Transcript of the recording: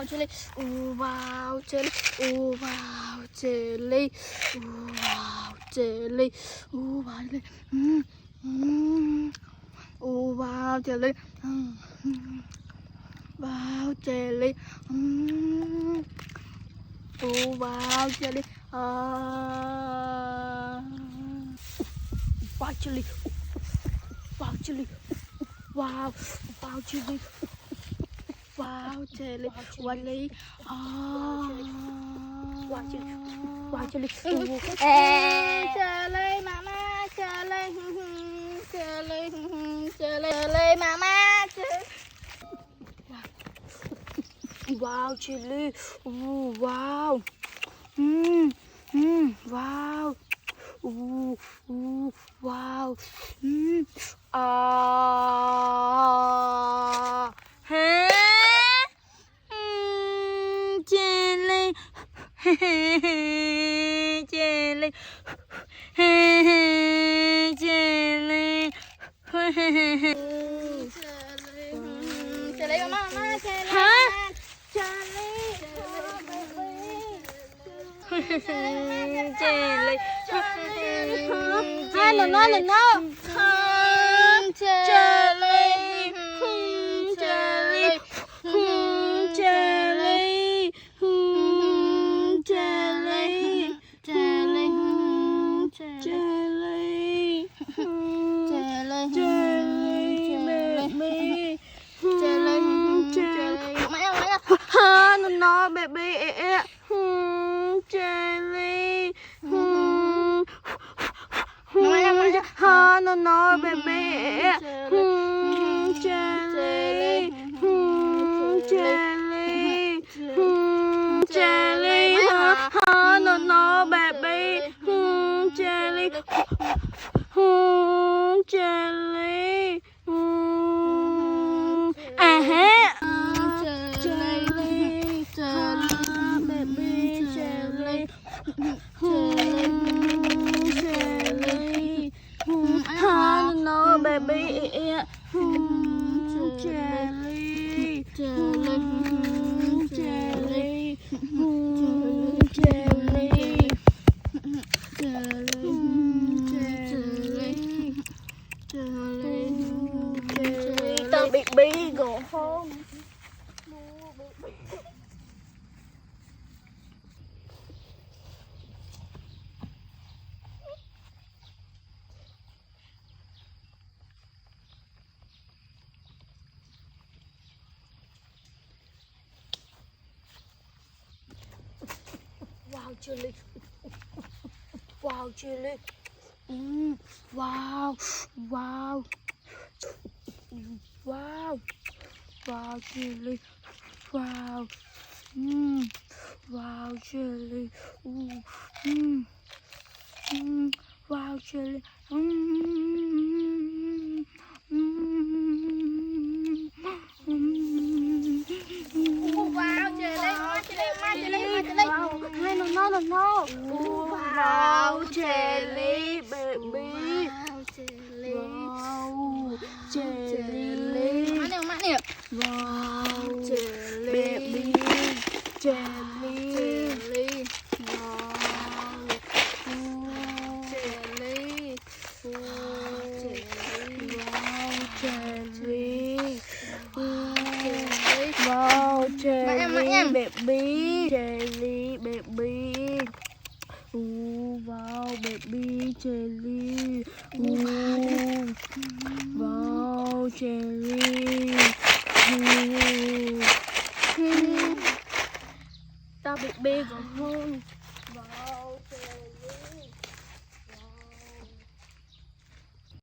jelly. Ooh, wow, jelly. Ooh, wow, jelly. Ooh, wow, jelly. Ooh, wow, jelly. Ooh, wow, jelly. Wow, jelly. Ooh, wow, jelly. Wow, jelly. Wow, jelly. Wow, wow, jelly. Wow, jelly. Jelly. Wow, jelly. Wow, jelly. Jelly, mama. Jelly. Jelly. Jelly, mama. Wow, jelly. Ooh, wow. Wow. Ooh, wow. Hả? Jelly. Jelly. Jelly. Jelly, mama, jelly. Hả? Jelly. Jelly. No. Jelly. Jelly. No, baby. Jelly. No, baby. Jelly. Jelly. No, baby. Jelly. Jelly. No, baby. Tao bị bí gỗ không? Wow, jelly. Wow, jelly. Wow. Wow. Wow. Wow, jelly. Wow. Wow, jelly. Wow, jelly. No. Wow, jelly, baby. Wow, jelly. Wow, jelly. Wow, jelly, baby. Jelly. Wow, jelly. Wow, jelly, baby. Jelly, baby. Wow, baby, jelly. Wow, jelly. Tao bị bê vào hôn. Wow, jelly.